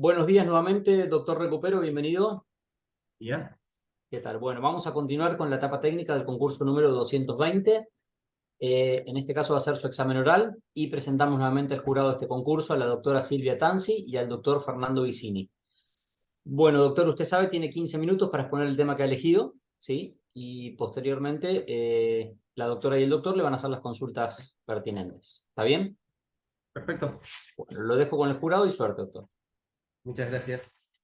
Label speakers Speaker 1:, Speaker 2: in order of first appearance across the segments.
Speaker 1: Buenos días nuevamente, doctor Recupero, bienvenido.
Speaker 2: ¿Ya?
Speaker 1: ¿Qué tal? Bueno, vamos a continuar con la etapa técnica del concurso número 220. En este caso va a ser su examen oral y presentamos nuevamente al jurado de este concurso a la doctora Silvia Tanzi y al doctor Fernando Vicini. Bueno, doctor, usted sabe, tiene 15 minutos para exponer el tema que ha elegido, ¿sí? Y posteriormente la doctora y el doctor le van a hacer las consultas pertinentes. ¿Está bien?
Speaker 2: Perfecto.
Speaker 1: Bueno, lo dejo con el jurado y suerte, doctor.
Speaker 2: Muchas gracias.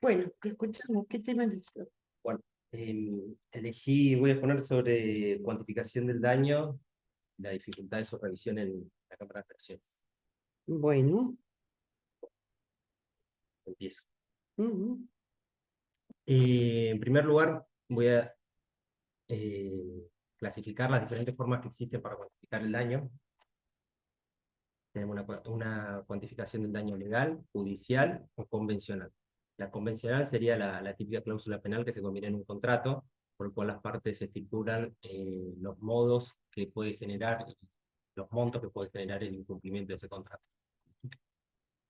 Speaker 3: Bueno, te escuchamos. ¿Qué tema eligió?
Speaker 2: Bueno, voy a exponer sobre cuantificación del daño, la dificultad de su revisión en la cámara de operaciones.
Speaker 3: Bueno.
Speaker 2: Empiezo.
Speaker 3: Ujú.
Speaker 2: En primer lugar, voy a clasificar las diferentes formas que existen para cuantificar el daño. Tenemos una cuantificación del daño legal, judicial o convencional. La convencional sería la típica cláusula penal que se combina en un contrato, por el cual las partes estipulan los modos que puede generar y los montos que puede generar el incumplimiento de ese contrato.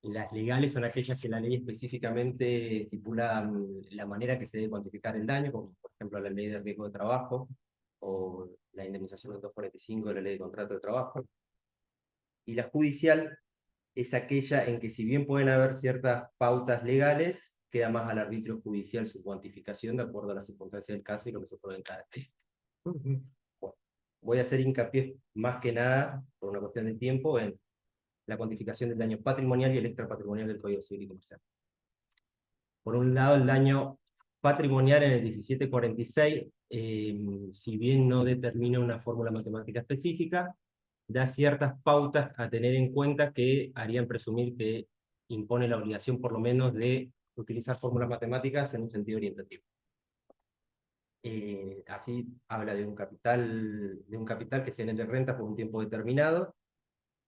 Speaker 2: Las legales son aquellas que la ley específicamente estipula la manera que se debe cuantificar el daño, como por ejemplo la ley de riesgo de trabajo o la indemnización del 245 de la ley de contrato de trabajo. Y la judicial es aquella en que, si bien pueden haber ciertas pautas legales, queda más al arbitrio judicial su cuantificación de acuerdo a las circunstancias del caso y lo que se puede en cada texto. Bueno, voy a hacer hincapié más que nada, por una cuestión de tiempo, en la cuantificación del daño patrimonial y el extrapatrimonial del Código Civil y Comercial. Por un lado, el daño patrimonial en el 1746, si bien no determina una fórmula matemática específica, da ciertas pautas a tener en cuenta que harían presumir que impone la obligación por lo menos de utilizar fórmulas matemáticas en un sentido orientativo. Así habla de un capital que genere renta por un tiempo determinado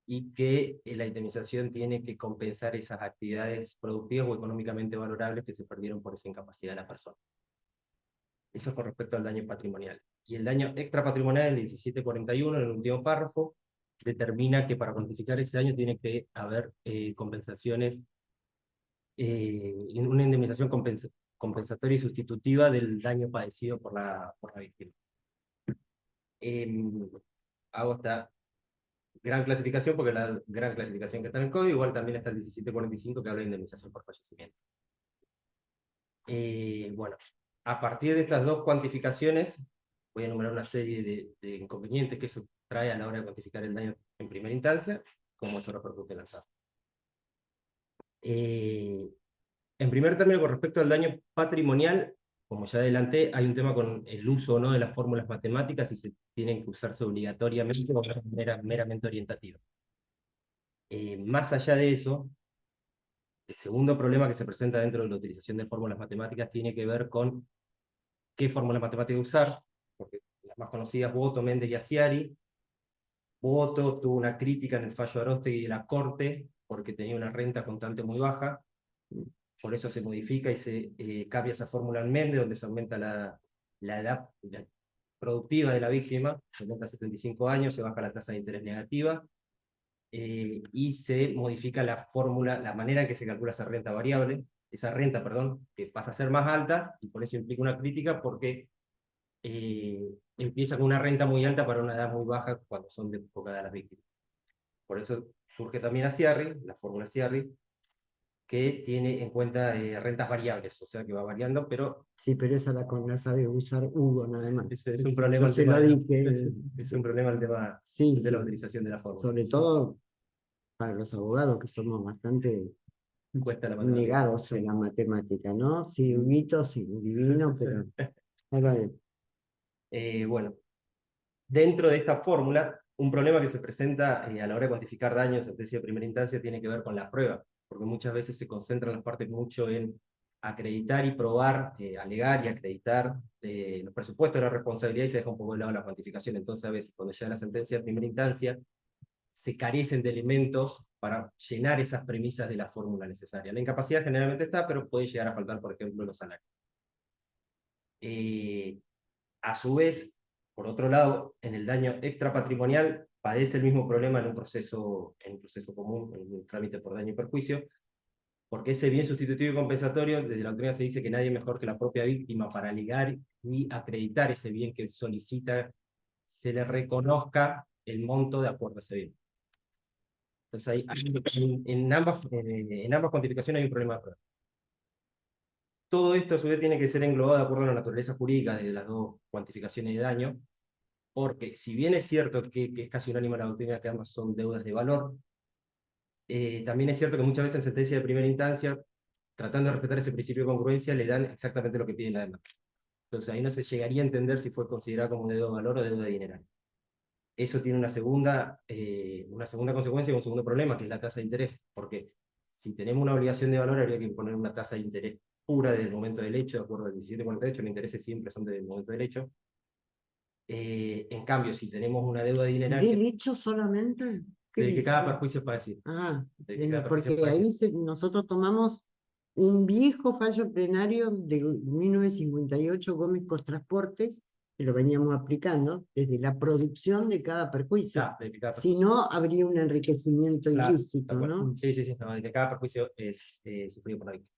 Speaker 2: y que la indemnización tiene que compensar esas actividades productivas o económicamente valorables que se perdieron por esa incapacidad de la persona. Eso es con respecto al daño patrimonial. Y el daño extrapatrimonial, en el 1741, en el último párrafo, determina que para cuantificar ese daño tiene que haber compensaciones, una indemnización compensatoria y sustitutiva del daño padecido por la víctima. Hago esta gran clasificación porque la gran clasificación que está en el código, igual también está el 1745 que habla de indemnización por fallecimiento. Bueno, a partir de estas dos cuantificaciones, voy a enumerar una serie de inconvenientes que eso trae a la hora de cuantificar el daño en primera instancia, cómo eso repercute en la SAF. En primer término, con respecto al daño patrimonial, como ya adelanté, hay un tema con el uso o no de las fórmulas matemáticas y se tienen que usarse obligatoriamente o de manera meramente orientativa. Más allá de eso, el segundo problema que se presenta dentro de la utilización de fórmulas matemáticas tiene que ver con qué fórmula matemática usar, porque las más conocidas, Boto, Méndez y Aciari. Boto tuvo una crítica en el fallo de Aróstegui de la Corte, porque tenía una renta contante muy baja, por eso se modifica y se cambia esa fórmula en Méndez, donde se aumenta la edad productiva de la víctima, se aumenta a 75 años, se baja la tasa de interés negativa, y se modifica la fórmula, la manera en que se calcula esa renta variable, que pasa a ser más alta, y por eso implica una crítica, porque empieza con una renta muy alta para una edad muy baja cuando son de poca edad las víctimas. Por eso surge también la fórmula Ciarri, que tiene en cuenta rentas variables, o sea que va variando, pero
Speaker 3: Sí, pero esa la sabe usar Hugo nada más.
Speaker 2: es un problema
Speaker 3: Yo
Speaker 2: el
Speaker 3: se
Speaker 2: tema
Speaker 3: lo dije.
Speaker 2: es un problema el tema
Speaker 3: Sí,
Speaker 2: de la
Speaker 3: sí.
Speaker 2: utilización de la fórmula.
Speaker 3: Sobre todo para los abogados que somos bastante
Speaker 2: Cuesta la matemática.
Speaker 3: negados en la matemática, ¿no? Sí, Huguito, sí, divino, pero...
Speaker 2: Bueno, dentro de esta fórmula, un problema que se presenta a la hora de cuantificar daño en sentencia de primera instancia tiene que ver con la prueba, porque muchas veces se concentran las partes mucho en acreditar y probar, alegar y acreditar los presupuestos de la responsabilidad y se deja un poco de lado la cuantificación. Entonces, a veces, cuando llega la sentencia de primera instancia, se carecen de elementos para llenar esas premisas de la fórmula necesaria. La incapacidad generalmente está, pero puede llegar a faltar, por ejemplo, los salarios. A su vez, por otro lado, en el daño extrapatrimonial padece el mismo problema en un proceso común, en un trámite por daño y perjuicio, porque ese bien sustitutivo y compensatorio, desde la doctrina se dice que nadie es mejor que la propia víctima para alegar y acreditar ese bien que solicita, se le reconozca el monto de acuerdo a ese bien. Entonces, en ambas cuantificaciones hay un problema de prueba. Todo esto a su vez tiene que ser englobado de acuerdo a la naturaleza jurídica de las dos cuantificaciones de daño, porque si bien es cierto que es casi unánime la doctrina que ambas son deudas de valor, también es cierto que muchas veces en sentencia de primera instancia, tratando de respetar ese principio de congruencia, le dan exactamente lo que piden la demanda. Entonces ahí no se llegaría a entender si fue considerada como deuda de valor o deuda dineral. Eso tiene una segunda consecuencia y un segundo problema, que es la tasa de interés, porque si tenemos una obligación de valor, habría que imponer una tasa de interés pura desde el momento del hecho, de acuerdo al 1748, los intereses siempre son desde el momento del hecho. En cambio, si tenemos una deuda dineral,
Speaker 3: ¿Del hecho solamente? ¿Qué
Speaker 2: de que
Speaker 3: dice?
Speaker 2: cada perjuicio es padecido.
Speaker 3: Ah,
Speaker 2: De que cada perjuicio
Speaker 3: porque
Speaker 2: es
Speaker 3: ahí
Speaker 2: padecido.
Speaker 3: nosotros tomamos un viejo fallo plenario de 1958, Gómez Transportes, que lo veníamos aplicando desde la producción de cada perjuicio.
Speaker 2: Ah, de que cada
Speaker 3: Si
Speaker 2: perjuicio.
Speaker 3: no, habría un enriquecimiento
Speaker 2: Claro,
Speaker 3: ilícito,
Speaker 2: tal cual.
Speaker 3: ¿no?
Speaker 2: Sí, sí, sí, no, de que cada perjuicio es sufrido por la víctima.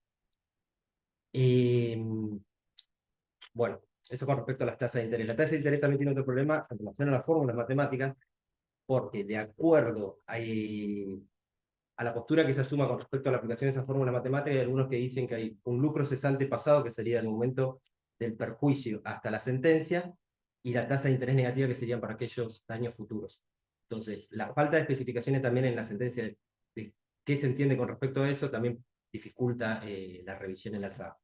Speaker 2: Bueno, eso con respecto a las tasas de interés. La tasa de interés también tiene otro problema en relación a las fórmulas matemáticas, porque de acuerdo a la postura que se asuma con respecto a la aplicación de esa fórmula matemática, hay algunos que dicen que hay un lucro cesante pasado, que sería el momento del perjuicio hasta la sentencia, y la tasa de interés negativa, que serían para aquellos daños futuros. Entonces, la falta de especificaciones también en la sentencia de qué se entiende con respecto a eso también dificulta la revisión en la alzada.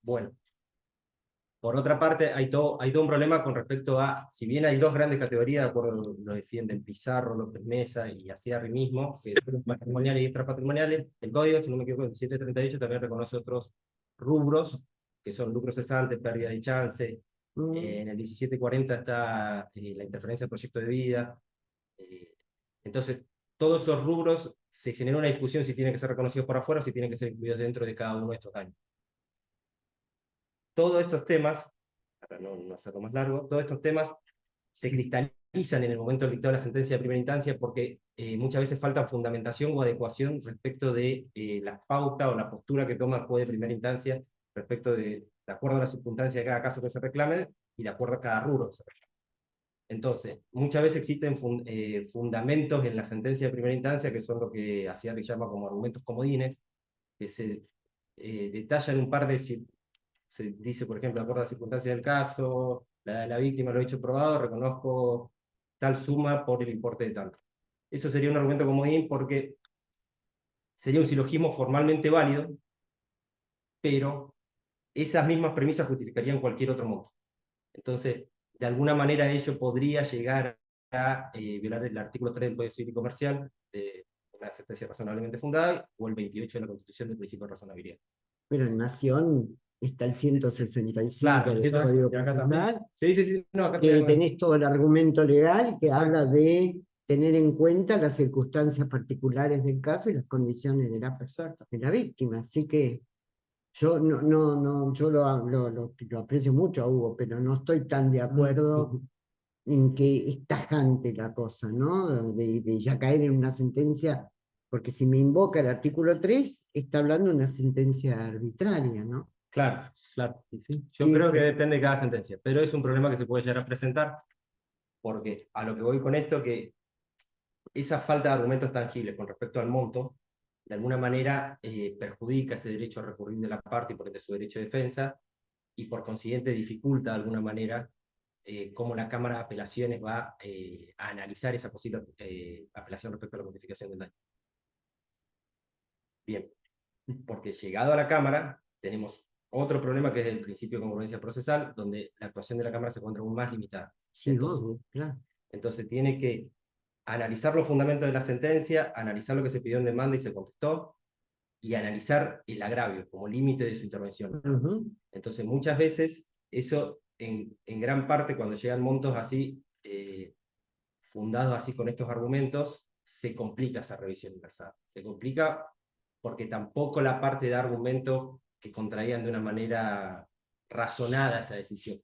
Speaker 2: Bueno, por otra parte, hay todo un problema con respecto a, si bien hay dos grandes categorías, de acuerdo lo defienden Pizarro, López Mesa y Aciarri mismo, que son patrimoniales y extrapatrimoniales, el código, si no me equivoco, el 738 también reconoce otros rubros, que son lucro cesante, pérdida de chance, en el 1740 está la interferencia del proyecto de vida. Entonces, todos esos rubros se genera una discusión si tienen que ser reconocidos por afuera o si tienen que ser incluidos dentro de cada uno de estos daños. Todos estos temas, para no hacerlo más largo, todos estos temas se cristalizan en el momento del dictado de la sentencia de primera instancia porque muchas veces falta fundamentación o adecuación respecto de la pauta o la postura que toma el juez de primera instancia respecto de acuerdo a la circunstancia de cada caso que se reclame y de acuerdo a cada rubro que se reclame. Entonces, muchas veces existen fundamentos en la sentencia de primera instancia que son lo que Aciarri llama como argumentos comodines, que se detallan un par de se dice, por ejemplo, de acuerdo a las circunstancias del caso, la víctima lo ha hecho probado, reconozco tal suma por el importe de tanto. Eso sería un argumento comodín porque sería un silogismo formalmente válido, pero esas mismas premisas justificarían cualquier otro monto. Entonces, de alguna manera ello podría llegar a violar el artículo 3 del Código Civil y Comercial, de una sentencia razonablemente fundada, o el 28 de la Constitución del principio de razonabilidad.
Speaker 3: Pero en Nación está el 165
Speaker 2: Claro,
Speaker 3: del
Speaker 2: entonces,
Speaker 3: Código
Speaker 2: y acá también.
Speaker 3: Procesal,
Speaker 2: Sí, sí, sí, no, acá
Speaker 3: que
Speaker 2: tenemos.
Speaker 3: tenés todo el argumento legal que
Speaker 2: Exacto.
Speaker 3: habla de tener en cuenta las circunstancias particulares del caso y las condiciones de la víctima. Así que yo yo lo aprecio mucho a Hugo, pero no estoy tan de acuerdo en que es tajante la cosa, ¿no? De ya caer en una sentencia, porque si me invoca el artículo 3, está hablando de una sentencia arbitraria, ¿no?
Speaker 2: Claro, claro. Sí. Yo
Speaker 3: Sí,
Speaker 2: creo que
Speaker 3: sí.
Speaker 2: depende de cada sentencia, pero es un problema que se puede llegar a presentar, porque a lo que voy con esto, que esa falta de argumentos tangibles con respecto al monto, de alguna manera perjudica ese derecho a recurrir de la parte y por ende su derecho de defensa, y por consiguiente dificulta de alguna manera cómo la Cámara de Apelaciones va a analizar esa posible apelación respecto a la notificación del daño. Bien, porque llegado a la Cámara, tenemos otro problema que es el principio de congruencia procesal, donde la actuación de la Cámara se encuentra aún más limitada.
Speaker 3: Sí, obvio, claro.
Speaker 2: Entonces tiene que analizar los fundamentos de la sentencia, analizar lo que se pidió en demanda y se contestó, y analizar el agravio como límite de su intervención. Entonces muchas veces eso, en gran parte, cuando llegan montos así, fundados así con estos argumentos, se complica esa revisión inversada. Se complica porque tampoco la parte de argumentos que contraían de una manera razonada esa decisión.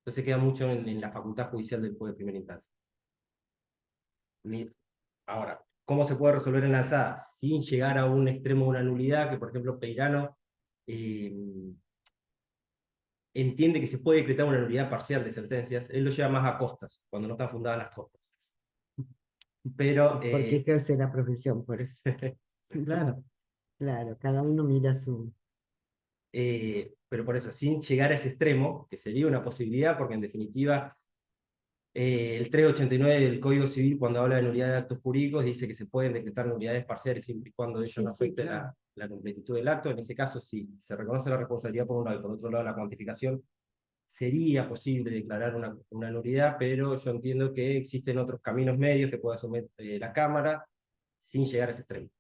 Speaker 2: Entonces queda mucho en la facultad judicial del juez de primera instancia. Ahora, ¿Cómo se puede resolver en la alzada? Sin llegar a un extremo de una nulidad, que por ejemplo Peirano entiende que se puede decretar una nulidad parcial de sentencias. Él lo lleva más a costas, cuando no están fundadas las costas. Pero...
Speaker 3: Porque ejerce la profesión, por eso.
Speaker 2: claro.
Speaker 3: Claro, cada uno mira su...
Speaker 2: Pero por eso, sin llegar a ese extremo, que sería una posibilidad, porque en definitiva el 389 del Código Civil, cuando habla de nulidad de actos jurídicos, dice que se pueden decretar nulidades parciales siempre y cuando ello no afecte la completitud del acto. En ese caso, si se reconoce la responsabilidad por un lado y por otro lado la cuantificación, sería posible declarar una nulidad, pero yo entiendo que existen otros caminos medios que pueda asumir la Cámara sin llegar a ese extremo.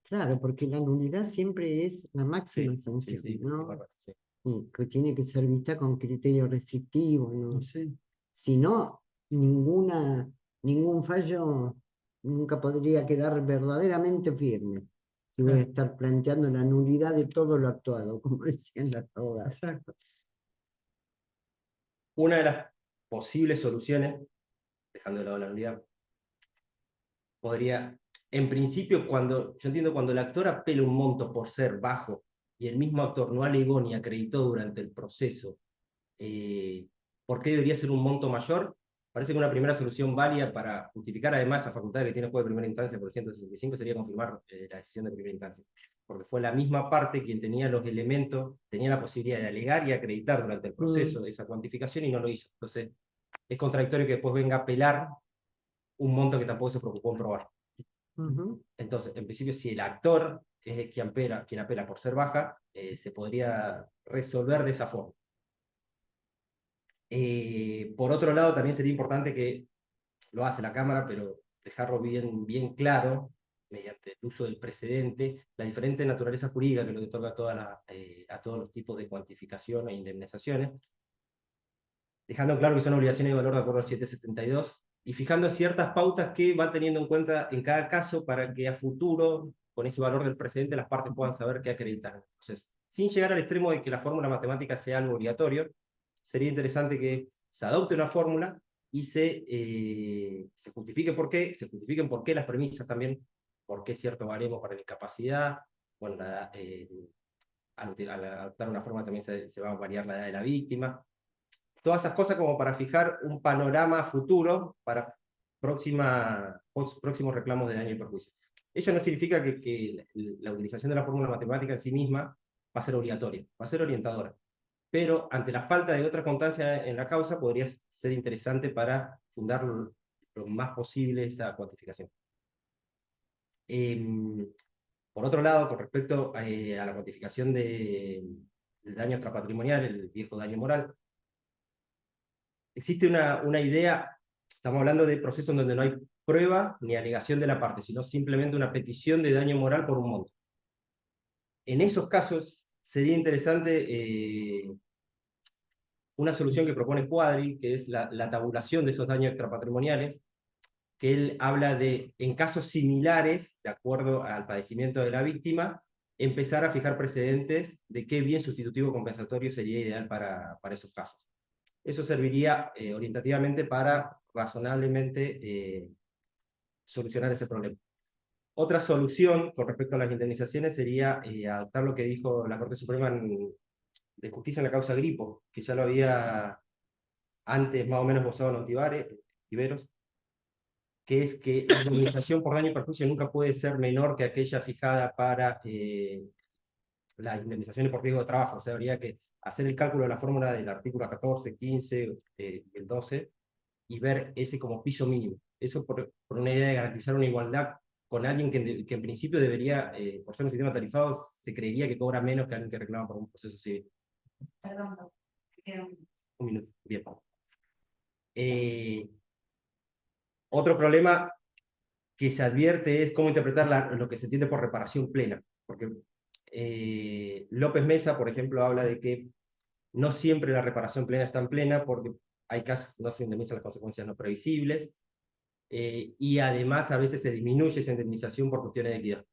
Speaker 3: Claro, porque la nulidad siempre es la máxima sanción, ¿no?
Speaker 2: Correcto, sí.
Speaker 3: Y que tiene que ser vista con criterio restrictivo, ¿no?
Speaker 4: Sí.
Speaker 3: Si no, ningún fallo nunca podría quedar verdaderamente firme. Si voy a estar planteando la nulidad de todo lo actuado, como decían las abogadas.
Speaker 4: Exacto.
Speaker 2: Una de las posibles soluciones, dejando de lado la nulidad, podría, en principio, yo entiendo cuando el actor apela un monto por ser bajo y el mismo actor no alegó ni acreditó durante el proceso, ¿por qué debería ser un monto mayor? Parece que una primera solución válida para justificar además esa facultad que tiene el juez de primera instancia por el 165 sería confirmar la decisión de primera instancia, porque fue la misma parte quien tenía los elementos, tenía la posibilidad de alegar y acreditar durante el proceso esa cuantificación y no lo hizo. Entonces, es contradictorio que después venga a apelar un monto que tampoco se preocupó en probar. Entonces, en principio, si el actor es quien apela por ser baja, se podría resolver de esa forma. Por otro lado, también sería importante que lo hace la Cámara, pero dejarlo bien claro, mediante el uso del precedente, la diferente naturaleza jurídica que le otorga a todos los tipos de cuantificación e indemnizaciones, dejando claro que son obligaciones de valor de acuerdo al 772, y fijando ciertas pautas que va teniendo en cuenta en cada caso para que a futuro, con ese valor del precedente, las partes puedan saber qué acreditar. Entonces, sin llegar al extremo de que la fórmula matemática sea algo obligatorio, sería interesante que se adopte una fórmula y se justifiquen por qué las premisas también, por qué cierto baremo para la incapacidad, bueno, al adoptar una fórmula también se va a variar la edad de la víctima. Todas esas cosas como para fijar un panorama futuro para próximos reclamos de daño y perjuicio. Ello no significa que la utilización de la fórmula matemática en sí misma va a ser obligatoria, va a ser orientadora. Pero ante la falta de otra constancia en la causa, podría ser interesante para fundar lo más posible esa cuantificación. Por otro lado, con respecto a la cuantificación del daño extrapatrimonial, el viejo daño moral, existe una idea, estamos hablando de procesos donde no hay prueba ni alegación de la parte, sino simplemente una petición de daño moral por un monto. En esos casos sería interesante una solución que propone Quadri, que es la tabulación de esos daños extrapatrimoniales, que él habla de, en casos similares, de acuerdo al padecimiento de la víctima, empezar a fijar precedentes de qué bien sustitutivo compensatorio sería ideal para esos casos. Eso serviría orientativamente para razonablemente solucionar ese problema. Otra solución con respecto a las indemnizaciones sería adaptar lo que dijo la Corte Suprema de Justicia en la causa Gripo, que ya lo había antes más o menos gozado en Ontiveros, que es que la indemnización por daño y perjuicio nunca puede ser menor que aquella fijada para las indemnizaciones por riesgo de trabajo. O sea, habría que hacer el cálculo de la fórmula del artículo 14, 15 y el 12 y ver ese como piso mínimo. Eso por una idea de garantizar una igualdad con alguien que en principio debería, por ser un sistema tarifado, se creería que cobra menos que alguien que reclama por un proceso civil.
Speaker 5: Perdón,
Speaker 2: Un minuto, bien. Otro problema que se advierte es cómo interpretar lo que se entiende por reparación plena. Porque López Mesa, por ejemplo, habla de que no siempre la reparación plena es tan plena porque hay casos, no se indemnizan las consecuencias no previsibles, y además a veces se disminuye esa indemnización por cuestiones de equidad.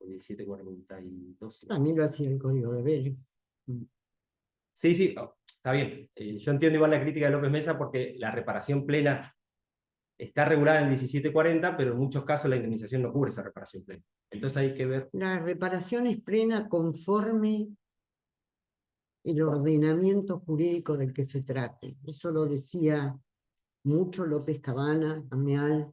Speaker 2: 1742.
Speaker 3: También lo hacía el Código de Vélez.
Speaker 2: Sí, sí, está bien. Yo entiendo igual la crítica de López Mesa porque la reparación plena está regulada en el 1740, pero en muchos casos la indemnización no cubre esa reparación plena. Entonces hay que ver.
Speaker 3: La reparación es plena conforme el ordenamiento jurídico del que se trate. Eso lo decía mucho López Cabana, Ameal.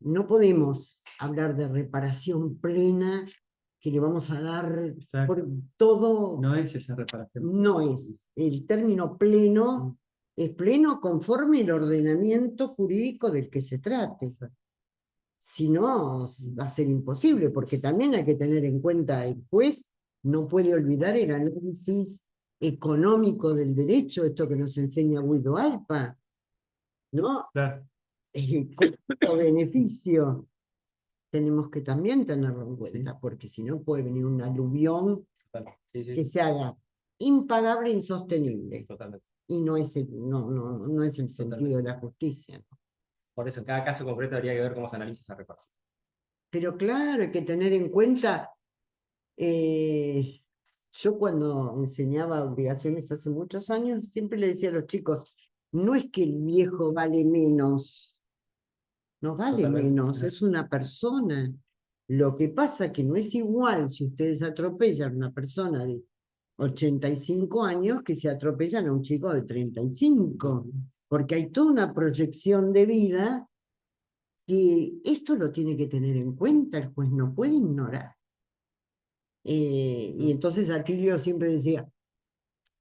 Speaker 3: No podemos hablar de reparación plena que le vamos a dar
Speaker 4: Exacto.
Speaker 3: por todo.
Speaker 4: No es esa reparación.
Speaker 3: No es. El término pleno es pleno conforme el ordenamiento jurídico del que se trate. Si no, va a ser imposible, porque también hay que tener en cuenta el juez no puede olvidar el análisis económico del derecho, esto que nos enseña Guido Alpa, ¿no?
Speaker 4: Claro.
Speaker 3: El costo-beneficio tenemos que también tenerlo en cuenta, porque si no puede venir un aluvión
Speaker 2: Sí, sí,
Speaker 3: que se haga impagable e insostenible.
Speaker 2: totalmente.
Speaker 3: Y no es no es el sentido de la justicia, ¿no?
Speaker 2: Por eso, en cada caso concreto habría que ver cómo se analiza esa reparación.
Speaker 3: Pero claro, hay que tener en cuenta, yo cuando enseñaba obligaciones hace muchos años, siempre le decía a los chicos, no es que el viejo vale menos, no vale
Speaker 2: Totalmente,
Speaker 3: menos,
Speaker 2: claro.
Speaker 3: es una persona. Lo que pasa que no es igual si ustedes atropellan a una persona de 85 años que si atropellan a un chico de 35, porque hay toda una proyección de vida que esto lo tiene que tener en cuenta, el juez no puede ignorar. Y entonces Atilio siempre decía,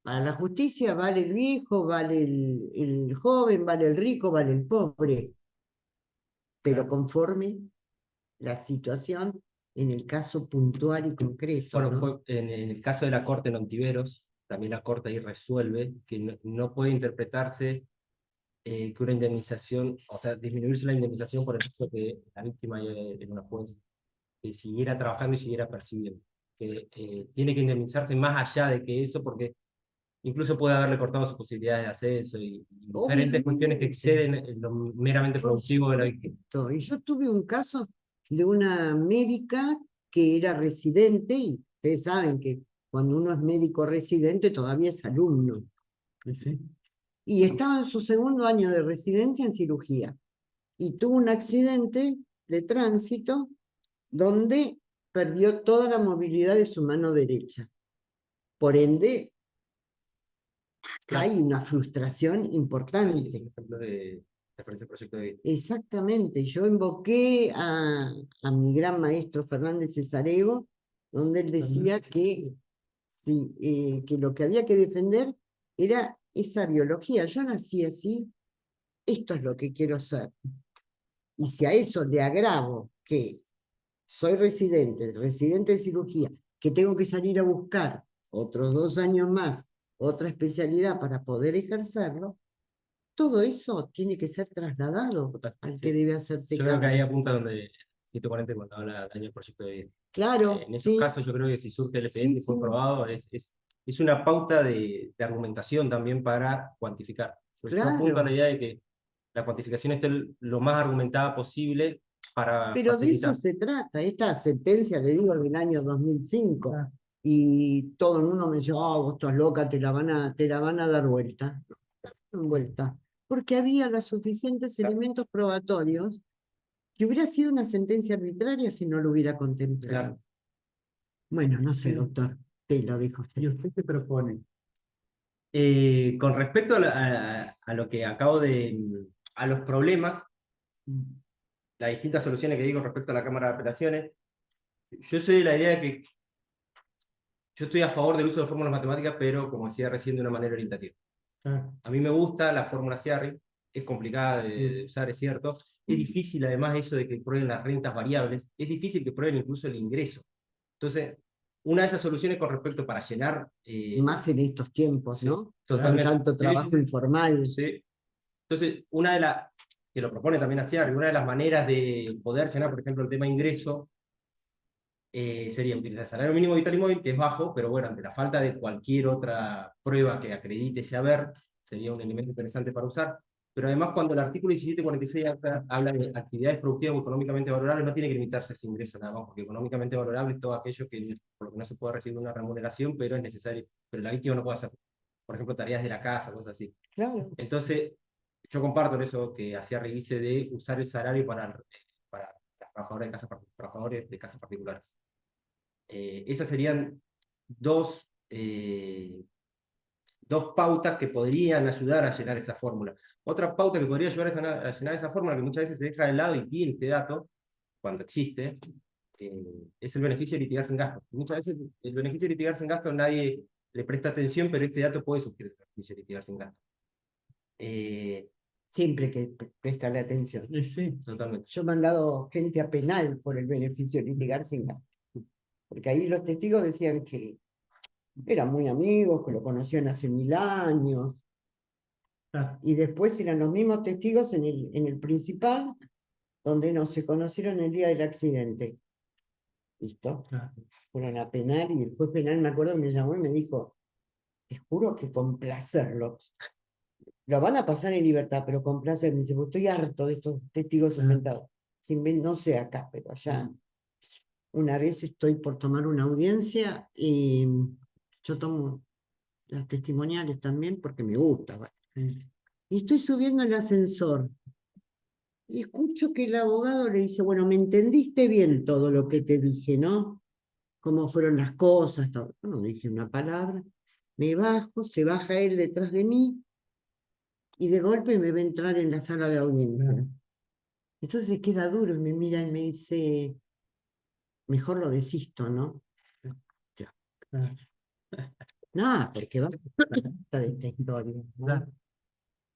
Speaker 3: para la justicia vale el viejo, vale el joven, vale el rico, vale el pobre, pero conforme la situación en el caso puntual y concreto.
Speaker 2: Bueno,
Speaker 3: ¿no?
Speaker 2: fue en el caso de la Corte en Ontiveros, también la Corte ahí resuelve que no puede interpretarse que una indemnización, o sea, disminuirse la indemnización por el hecho de que la víctima era una juez, que siguiera trabajando y siguiera percibiendo. Que tiene que indemnizarse más allá de que eso, porque incluso puede haberle cortado sus posibilidades de acceso y diferentes cuestiones que exceden lo meramente
Speaker 3: Por
Speaker 2: productivo de la víctima.
Speaker 3: supuesto. Y yo tuve un caso de una médica que era residente, y ustedes saben que cuando uno es médico residente todavía es alumno.
Speaker 4: Sí.
Speaker 3: Y estaba en su segundo año de residencia en cirugía. Y tuvo un accidente de tránsito donde perdió toda la movilidad de su mano derecha. Por ende, acá hay una frustración
Speaker 2: Es
Speaker 3: importante.
Speaker 2: un ejemplo de referencia al proyecto de vida.
Speaker 3: Exactamente, yo invoqué a mi gran maestro Fernández Cesarego, donde él decía que, sí, que lo que había que defender era esa biología. Yo nací así, esto es lo que quiero ser. Y si a eso le agravo que soy residente de cirugía, que tengo que salir a buscar otros 2 años más, otra especialidad para poder ejercerlo, todo eso tiene que ser trasladado al que debe hacerse
Speaker 2: Yo creo que
Speaker 3: cargo.
Speaker 2: ahí apunta donde 140 cuando habla del año proyecto de vida.
Speaker 3: Claro,
Speaker 2: En esos
Speaker 3: sí,
Speaker 2: casos yo creo que si surge el expediente y fue
Speaker 3: sí.
Speaker 2: aprobado, es una pauta de argumentación también para cuantificar. Yo apunto a la idea de que la cuantificación esté lo más argumentada posible para
Speaker 3: Pero de
Speaker 2: facilitar.
Speaker 3: eso se trata. Esta sentencia, le digo, del año 2005. Y todo el mundo me decía, oh, vos estás loca, te la van a dar vuelta. Vuelta. Porque había los suficientes elementos probatorios que hubiera sido una sentencia arbitraria si no lo hubiera contemplado.
Speaker 2: Claro.
Speaker 3: Bueno, no sé,
Speaker 4: Sí.
Speaker 3: doctor, te lo dijo usted.
Speaker 4: ¿Y usted qué propone?
Speaker 2: Con respecto a lo que acabo a los problemas, las distintas soluciones que digo respecto a la Cámara de Apelaciones, yo soy de la idea de que yo estoy a favor del uso de fórmulas matemáticas, pero como decía recién, de una manera orientativa. A mí me gusta la fórmula Ciarri, es complicada de usar, es cierto. Es difícil además eso de que prueben las rentas variables, es difícil que prueben incluso el ingreso. Entonces, una de esas soluciones con respecto para llenar...
Speaker 3: Más en estos tiempos,
Speaker 2: sí,
Speaker 3: ¿no?
Speaker 2: totalmente.
Speaker 3: Con tanto
Speaker 2: Sí,
Speaker 3: trabajo
Speaker 2: sí.
Speaker 3: informal.
Speaker 2: Sí. Entonces, una de las, que lo propone también Ciarri, una de las maneras de poder llenar, por ejemplo, el tema ingreso, sería utilizar el salario mínimo vital y móvil, que es bajo, pero bueno, ante la falta de cualquier otra prueba que acredite ese haber, sería un elemento interesante para usar. Pero además, cuando el artículo 1746 habla de actividades productivas o económicamente valorables, no tiene que limitarse a ese ingreso nada más, porque económicamente valorable es todo aquello que, por lo que no se puede recibir una remuneración, pero es necesario, pero la víctima no puede hacer, por ejemplo, tareas de la casa, cosas así.
Speaker 3: Claro.
Speaker 2: Entonces, yo comparto en eso que hacía Reguice de usar el salario para las trabajadores de casas particulares. Esas serían dos, dos pautas que podrían ayudar a llenar esa fórmula. Otra pauta que podría ayudar a llenar esa fórmula, que muchas veces se deja de lado y tiene este dato, cuando existe, es el beneficio de litigar sin gasto. Muchas veces el beneficio de litigar sin gasto nadie le presta atención, pero este dato puede suplir el beneficio de litigar sin gasto.
Speaker 3: Siempre que presta la atención.
Speaker 4: Y sí,
Speaker 2: Totalmente.
Speaker 3: Yo he mandado gente a penal por el beneficio de litigar sin gasto. Porque ahí los testigos decían que eran muy amigos, que lo conocían hace 1000 años.
Speaker 4: claro,
Speaker 3: Y después eran los mismos testigos en el principal, donde no se conocieron el día del accidente. ¿Listo?
Speaker 4: claro.
Speaker 3: Fueron a penal y el juez penal me acuerdo que me llamó y me dijo, te juro que complacerlos. Lo van a pasar en libertad, pero con placer. Me dice, pues estoy harto de estos testigos enfrentados. No sé acá, pero allá. Una vez estoy por tomar una audiencia y yo tomo las testimoniales también porque me gusta. ¿vale? Y estoy subiendo el ascensor y escucho que el abogado le dice, bueno, me entendiste bien todo lo que te dije, ¿no? Cómo fueron las cosas, todo. Yo no dije una palabra. Me bajo, se baja él detrás de mí y de golpe me ve entrar en la sala de audiencia. Entonces queda duro y me mira y me dice, mejor lo desisto, ¿no? Ya.
Speaker 4: Claro.
Speaker 3: No, porque va a de esta historia, ¿no?
Speaker 4: Claro.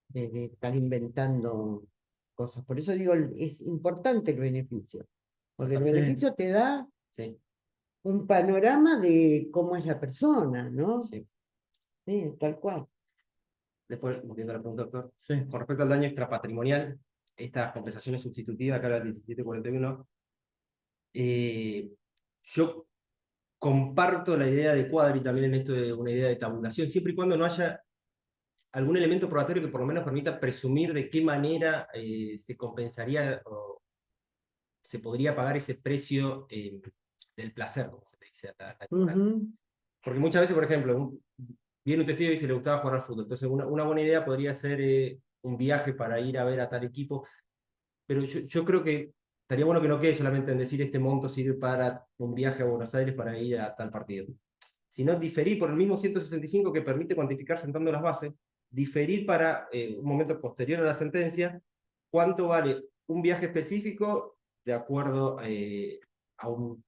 Speaker 3: De estar inventando cosas. Por eso digo, es importante el beneficio, porque el
Speaker 4: Sí.
Speaker 3: beneficio te da
Speaker 2: Sí,
Speaker 3: un panorama de cómo es la persona, ¿no?
Speaker 2: sí.
Speaker 3: Sí, tal cual.
Speaker 2: Después, volviendo a la pregunta, doctor,
Speaker 4: Sí,
Speaker 2: con respecto al daño extrapatrimonial, estas compensaciones sustitutivas, acá la 1741, yo comparto la idea de Cuadri también en esto de una idea de tabulación, siempre y cuando no haya algún elemento probatorio que por lo menos permita presumir de qué manera se compensaría o se podría pagar ese precio del placer, como se le dice a la moral.
Speaker 3: Ujú.
Speaker 2: Porque muchas veces, por ejemplo, viene un testigo y dice le gustaba jugar al fútbol. Entonces, una buena idea podría ser un viaje para ir a ver a tal equipo. Pero yo creo que estaría bueno que no quede solamente en decir este monto sirve para un viaje a Buenos Aires para ir a tal partido. Sino diferir por el mismo 165 que permite cuantificar sentando las bases, diferir para un momento posterior a la sentencia cuánto vale un viaje específico de acuerdo a un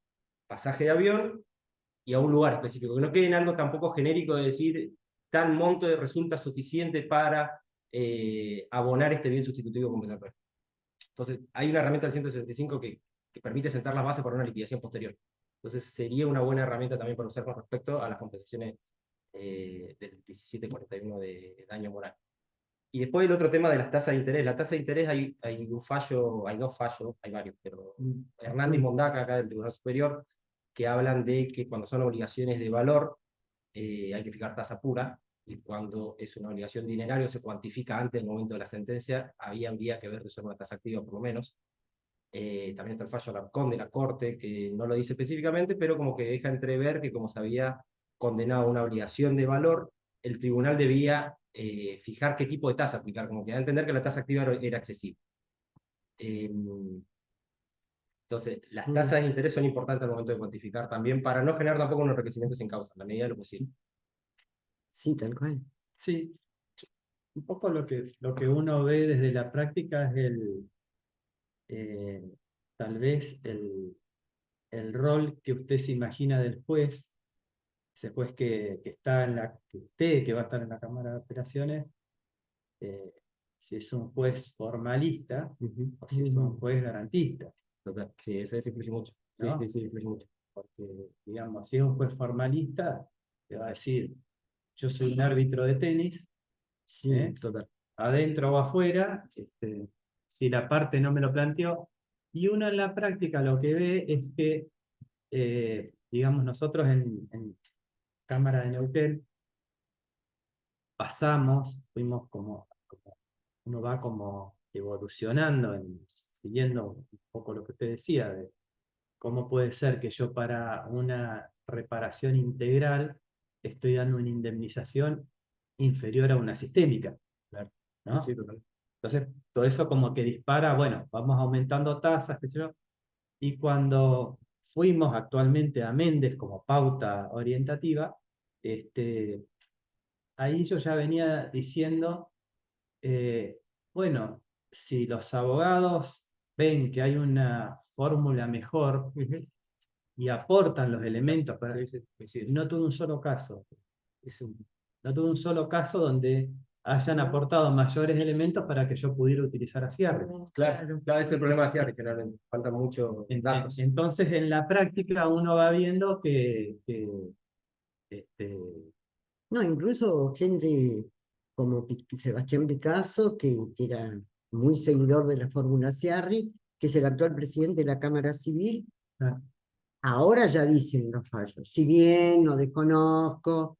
Speaker 2: pasaje de avión y a un lugar específico, que no quede en algo tampoco genérico de decir tal monto resulta suficiente para abonar este bien sustitutivo compensatorio. Entonces, hay una herramienta del 165 que permite sentar las bases para una liquidación posterior. Entonces, sería una buena herramienta también para usar con respecto a las compensaciones del 1741 de daño moral. Y después el otro tema de las tasas de interés. La tasa de interés hay un fallo, hay dos fallos, hay varios, pero Hernández y Mondaca, acá del Tribunal Superior, que hablan de que cuando son obligaciones de valor, hay que fijar tasa pura, y cuando es una obligación dineraria se cuantifica antes del momento de la sentencia, habría que ver de ser una tasa activa por lo menos. También está el fallo Alarcón de la Corte, que no lo dice específicamente, pero como que deja entrever que como se había condenado a una obligación de valor, el tribunal debía fijar qué tipo de tasa aplicar, como que da a entender que la tasa activa era accesible. Entonces, las tasas de interés son importantes al momento de cuantificar también, para no generar tampoco un enriquecimiento sin causa, en la medida de lo posible.
Speaker 3: Sí, tal cual.
Speaker 4: sí. Un poco lo que uno ve desde la práctica es tal vez el rol que usted se imagina del juez, ese juez que está que va a estar en la Cámara de Apelaciones, si es un juez formalista o si es un juez garantista.
Speaker 2: Sí, eso influye mucho. Sí,
Speaker 4: ¿No?
Speaker 2: sí, sí, influye mucho.
Speaker 4: Porque, digamos, si es un juez formalista, te va a decir, yo soy un árbitro de tenis,
Speaker 3: Sí.
Speaker 2: Total.
Speaker 4: adentro o afuera, si la parte no me lo planteó, y uno en la práctica lo que ve es que, digamos, nosotros en Cámara de Neuquén fuimos uno va como evolucionando, siguiendo un poco lo que usted decía, de cómo puede ser que yo para una reparación integral estoy dando una indemnización inferior a una sistémica.
Speaker 2: Claro.
Speaker 4: ¿No?
Speaker 2: Sí, total.
Speaker 4: Entonces, todo eso como que dispara, bueno, vamos aumentando tasas, qué sé yo. Y cuando fuimos actualmente a Méndez como pauta orientativa, ahí yo ya venía diciendo, bueno, si los abogados ven que hay una fórmula mejor y aportan los elementos para... No tuve un solo caso. No tuve un solo caso donde hayan aportado mayores elementos para que yo pudiera utilizar a cierre.
Speaker 2: Claro, ese es el problema de cierre, generalmente. Falta mucho datos.
Speaker 4: Entonces, en la práctica uno va viendo que este,
Speaker 3: No, incluso gente como Sebastián Picasso, que era muy seguidor de la fórmula Ciarri, que es el actual presidente de la Cámara Civil,
Speaker 4: ah,
Speaker 3: ahora ya dicen los fallos. Si bien no desconozco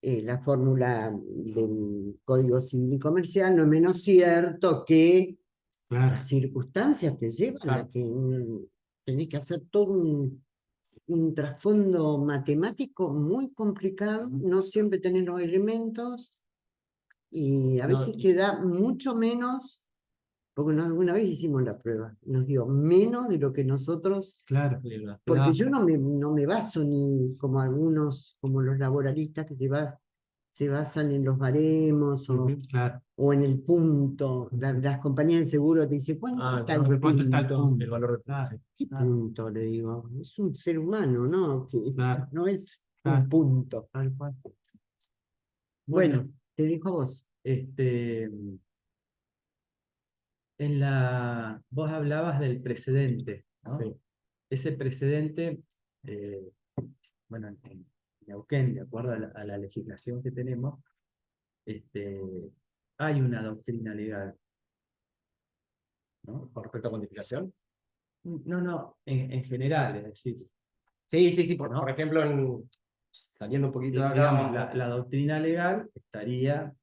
Speaker 3: la fórmula del Código Civil y Comercial, no es menos cierto que
Speaker 4: claro,
Speaker 3: las circunstancias te llevan a que tenés que hacer todo un trasfondo matemático muy complicado, no siempre tenés los elementos y a
Speaker 4: no,
Speaker 3: veces te da mucho menos, porque alguna vez hicimos la prueba, nos dio menos de lo que nosotros,
Speaker 4: claro,
Speaker 3: porque yo no me baso ni como algunos, como los laboralistas que se basan en los baremos
Speaker 4: claro.
Speaker 3: o en el punto. Las compañías de seguro te dicen,
Speaker 4: ¿Cuánto está el punto?
Speaker 2: El valor de
Speaker 4: Claro,
Speaker 3: ¿Qué
Speaker 4: claro,
Speaker 3: punto? Le digo, es un ser humano, ¿no? Que
Speaker 4: claro,
Speaker 3: no es
Speaker 4: claro.
Speaker 3: un punto.
Speaker 4: tal cual.
Speaker 3: Bueno, te dijo a vos.
Speaker 4: Vos hablabas del precedente, ¿no?
Speaker 2: Sí.
Speaker 4: Ese precedente, bueno, en Neuquén, de acuerdo a la legislación que tenemos, hay una doctrina legal, ¿no?
Speaker 2: Con respecto a cuantificación.
Speaker 4: No, en general, es decir,
Speaker 2: Sí,
Speaker 4: ¿no?
Speaker 2: por ejemplo, saliendo un poquito de acá,
Speaker 4: digamos, la doctrina legal estaría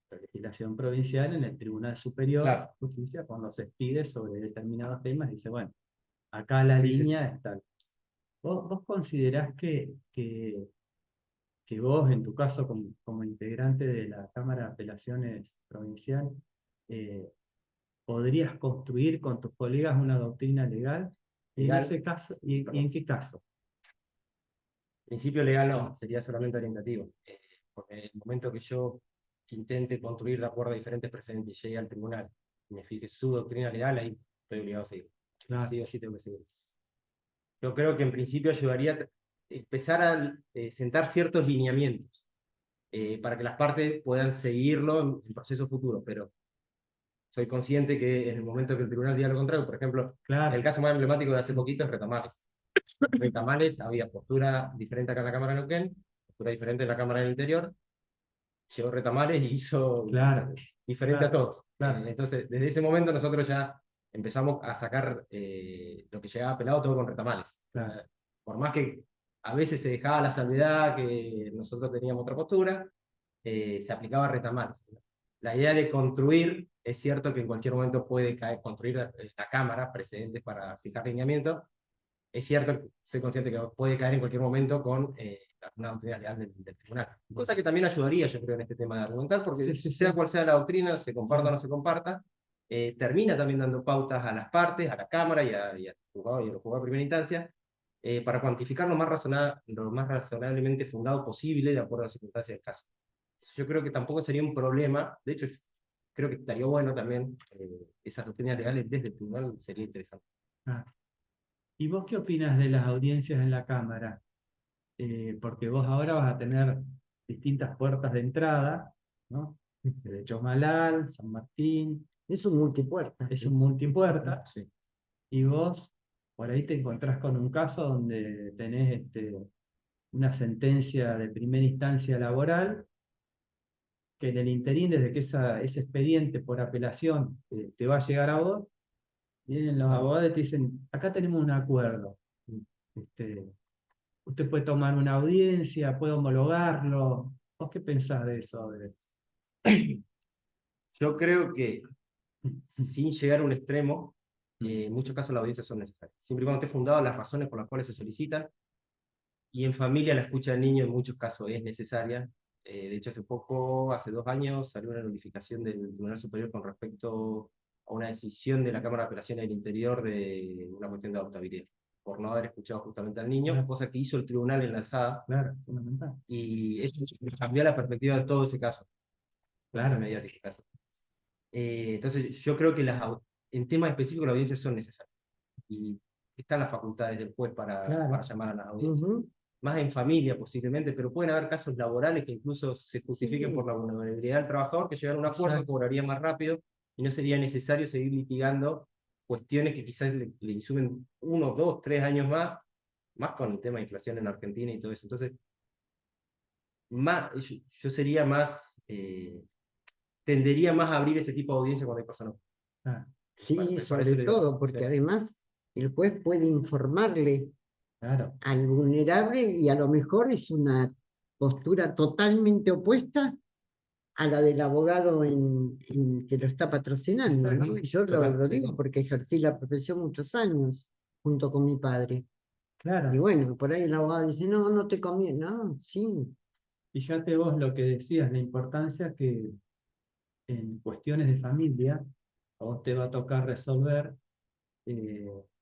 Speaker 4: la legislación provincial en el Tribunal Superior
Speaker 2: Claro.
Speaker 4: de Justicia cuando se pide sobre determinados temas, dice, bueno, acá la
Speaker 2: Sí,
Speaker 4: línea es tal. ¿Vos considerás que vos, en tu caso, como integrante de la Cámara de Apelaciones Provincial, podrías construir con tus colegas una doctrina legal? Y en
Speaker 2: Legal.
Speaker 4: ese caso, ¿y en qué caso?
Speaker 2: Principio legal no, sería solamente orientativo. Porque en el momento que yo intente construir de acuerdo a diferentes precedentes y llegue al tribunal y me fije su doctrina legal, ahí estoy obligado a seguir.
Speaker 4: Claro.
Speaker 2: Sí o sí tengo que seguir. Yo creo que en principio ayudaría a empezar a sentar ciertos lineamientos para que las partes puedan seguirlo en procesos futuros, pero soy consciente que en el momento que el tribunal diga lo contrario, por ejemplo,
Speaker 4: Claro.
Speaker 2: el caso más emblemático de hace poquito es Retamales. Retamales había postura diferente acá en la Cámara de Neuquén, postura diferente en la Cámara del Interior. Llegó Retamales y hizo
Speaker 4: Claro,
Speaker 2: diferente a todos.
Speaker 4: claro.
Speaker 2: Entonces, desde ese momento nosotros ya empezamos a sacar lo que llegaba pelado todo con Retamales.
Speaker 4: Claro.
Speaker 2: Por más que a veces se dejaba la salvedad que nosotros teníamos otra postura, se aplicaba Retamales. La idea de construir, es cierto que en cualquier momento puede construir la Cámara precedentes para fijar lineamientos. Es cierto, soy consciente que puede caer en cualquier momento con una doctrina legal del tribunal. Cosa que también ayudaría, yo creo, en este tema de argumentar, porque sea cual sea la doctrina, se comparta o no se comparta, termina también dando pautas a las partes, a la Cámara y al juzgado y a los juzgados de primera instancia, para cuantificar lo más razonablemente fundado posible de acuerdo a las circunstancias del caso. Yo creo que tampoco sería un problema, de hecho, creo que estaría bueno también esas doctrinas legales desde el tribunal, sería interesante.
Speaker 4: ¿Y vos qué opinas de las audiencias en la Cámara? Porque vos ahora vas a tener distintas puertas de entrada, ¿no? De Chomalal, San Martín,
Speaker 3: Es un multipuerta.
Speaker 4: es un multipuerta,
Speaker 2: Sí.
Speaker 4: y vos por ahí te encontrás con un caso donde tenés una sentencia de primera instancia laboral, que en el interín, desde que ese expediente por apelación te va a llegar a vos, vienen los abogados y te dicen, acá tenemos un acuerdo. Usted puede tomar una audiencia, puede homologarlo. ¿Vos qué pensás de eso?
Speaker 2: Yo creo que sin llegar a un extremo, en muchos casos las audiencias son necesarias. Siempre y cuando esté fundado las razones por las cuales se solicitan, y en familia la escucha del niño en muchos casos es necesaria, De hecho, hace poco, hace 2 años, salió una notificación del Tribunal Superior con respecto a una decisión de la Cámara de Apelaciones del Interior de una cuestión de adoptabilidad, por no haber escuchado justamente al niño,
Speaker 4: Claro.
Speaker 2: cosa que hizo el tribunal en la alzada,
Speaker 4: Claro, fundamental.
Speaker 2: y eso cambió la perspectiva de todo ese caso,
Speaker 4: Claro.
Speaker 2: mediático caso. Entonces, yo creo que en temas específicos las audiencias son necesarias, y están las facultades del juez para
Speaker 4: Claro.
Speaker 2: llamar a las audiencias.
Speaker 3: Ujú.
Speaker 2: Más en familia posiblemente, pero pueden haber casos laborales que incluso se justifiquen
Speaker 3: Sí.
Speaker 2: por la vulnerabilidad del trabajador, que llegan a un acuerdo,
Speaker 4: Exacto.
Speaker 2: cobraría más rápido y no sería necesario seguir litigando cuestiones que quizás le insumen 1, 2, 3 años más con el tema de inflación en Argentina y todo eso. Entonces, yo sería más, tendería más a abrir ese tipo de audiencia cuando hay personas.
Speaker 4: Claro.
Speaker 3: Sí,
Speaker 2: Para
Speaker 3: sobre
Speaker 2: eso le digo,
Speaker 3: todo, porque
Speaker 2: sí.
Speaker 3: además el juez puede informarle
Speaker 4: Claro.
Speaker 3: al vulnerable y a lo mejor es una postura totalmente opuesta a la del abogado que lo está patrocinando, ¿no?
Speaker 2: Exacto.
Speaker 3: Y yo
Speaker 2: Total,
Speaker 3: lo
Speaker 2: sí,
Speaker 3: digo
Speaker 2: sí.
Speaker 3: porque ejercí la profesión muchos años junto con mi padre.
Speaker 4: Claro.
Speaker 3: Y bueno, por ahí el abogado dice, no, no te conviene, no, sí,
Speaker 4: Fíjate vos lo que decías, la importancia que en cuestiones de familia a vos te va a tocar resolver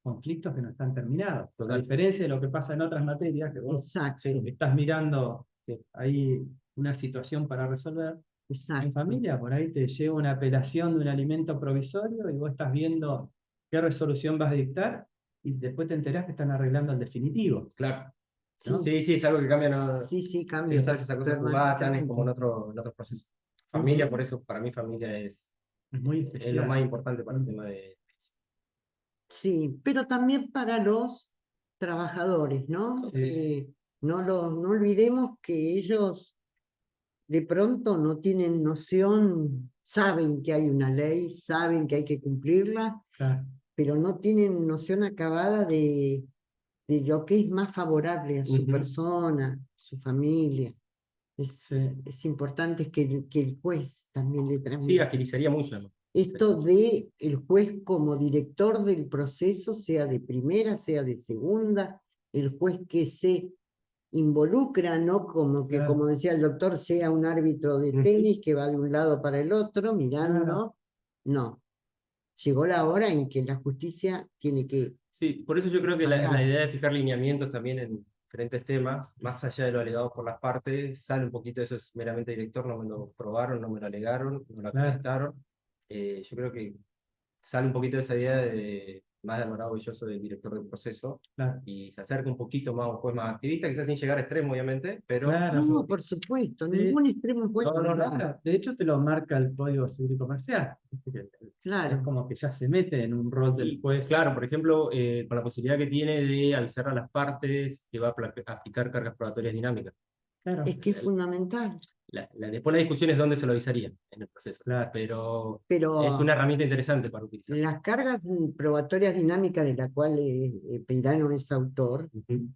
Speaker 4: conflictos que no están terminados. A
Speaker 2: Total.
Speaker 4: diferencia de lo que pasa en otras materias, que vos
Speaker 3: exacto,
Speaker 2: Sí.
Speaker 4: estás mirando ahí una situación para resolver. En
Speaker 3: exacto.
Speaker 4: familia, por ahí te llega una apelación de un alimento provisorio y vos estás viendo qué resolución vas a dictar y después te enterás que están arreglando el definitivo.
Speaker 2: Claro.
Speaker 3: Sí,
Speaker 2: Sí, sí, es algo que cambia, no,
Speaker 3: sí,
Speaker 2: que
Speaker 3: cambia
Speaker 2: no se hace esa cosa jugada tan como
Speaker 3: permanentemente.
Speaker 2: en otros procesos. Familia,
Speaker 3: Ujú.
Speaker 2: por eso, para mí familia
Speaker 4: Es muy
Speaker 2: es lo más
Speaker 4: especial.
Speaker 2: importante para el tema de...
Speaker 3: Sí, pero también para los trabajadores, ¿no?
Speaker 4: Sí.
Speaker 3: No no olvidemos que ellos de pronto no tienen noción, saben que hay una ley, saben que hay que cumplirla,
Speaker 4: Claro.
Speaker 3: pero no tienen noción acabada de lo que es más favorable a su
Speaker 2: Ujú.
Speaker 3: persona, su familia.
Speaker 4: Sí.
Speaker 3: Es importante que el juez también le
Speaker 2: Sí,
Speaker 3: transmita.
Speaker 2: agilizaría mucho, ¿no?
Speaker 3: Esto de el juez como director del proceso, sea de primera, sea de segunda, el juez que se involucra, no como que,
Speaker 4: Claro.
Speaker 3: como decía el doctor, sea un árbitro de
Speaker 2: Ujú.
Speaker 3: tenis que va de un lado para el otro mirando.
Speaker 4: Claro.
Speaker 3: No. Llegó la hora en que la justicia tiene que
Speaker 2: Sí, por eso yo creo que la
Speaker 3: sacar.
Speaker 2: idea de fijar lineamientos también en diferentes temas, más allá de lo alegado por las partes, sale un poquito de eso, es meramente director, no me lo probaron, no me lo alegaron, no lo
Speaker 4: Claro.
Speaker 2: acreditaron. Yo creo que sale un poquito de esa idea de más del maravilloso del director del proceso
Speaker 4: Claro.
Speaker 2: y se acerca un poquito más a un juez más activista, quizás sin llegar a extremo, obviamente, pero...
Speaker 4: Claro.
Speaker 3: No, por supuesto,
Speaker 4: Sí.
Speaker 3: ningún extremo es bueno.
Speaker 2: No.
Speaker 4: Claro, de hecho te lo marca el Código Civil y Comercial. Es
Speaker 3: Claro.
Speaker 4: como que ya se mete en un rol del
Speaker 2: Y,
Speaker 4: juez.
Speaker 2: claro, por ejemplo, con la posibilidad que tiene de avisar a las partes que va a aplicar cargas probatorias dinámicas.
Speaker 4: Claro,
Speaker 3: Es que es fundamental.
Speaker 2: Después la discusión es dónde se lo avisaría en el proceso,
Speaker 4: claro.
Speaker 2: pero
Speaker 3: Pero
Speaker 2: es una herramienta interesante para utilizar.
Speaker 3: las cargas probatorias dinámicas de la cual Peirano es autor,
Speaker 2: Ujú.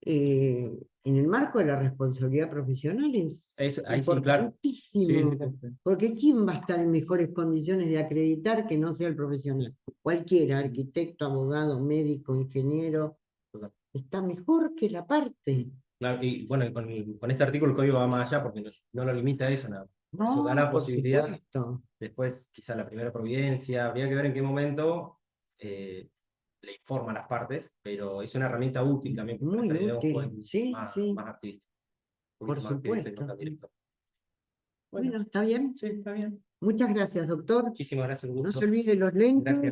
Speaker 3: en el marco de la responsabilidad profesional es
Speaker 2: Ahí sí, claro.
Speaker 3: importantísimo,
Speaker 2: Sí, sí, sí.
Speaker 3: porque ¿quién va a estar en mejores condiciones de acreditar que no sea el profesional? Cualquiera, arquitecto, abogado, médico, ingeniero,
Speaker 2: Total.
Speaker 3: está mejor que la parte.
Speaker 2: Claro, y bueno, con este artículo el código va más allá porque no lo limita a eso, nada. Eso da la
Speaker 3: No, por
Speaker 2: posibilidad.
Speaker 3: supuesto.
Speaker 2: Después, quizá la primera providencia, habría que ver en qué momento le informa a las partes, pero es una herramienta útil también para
Speaker 3: Muy
Speaker 2: esta idea de un juez
Speaker 3: útil, sí, sí,
Speaker 2: más activista. Un
Speaker 3: por
Speaker 2: poquito más activista y no
Speaker 3: supuesto.
Speaker 2: tan directo.
Speaker 3: Bueno, ¿está bien?
Speaker 4: Sí, está bien.
Speaker 3: Muchas gracias, doctor.
Speaker 2: Muchísimas gracias, un
Speaker 3: No
Speaker 2: gusto.
Speaker 3: se olvide los lentes.
Speaker 2: Gracias.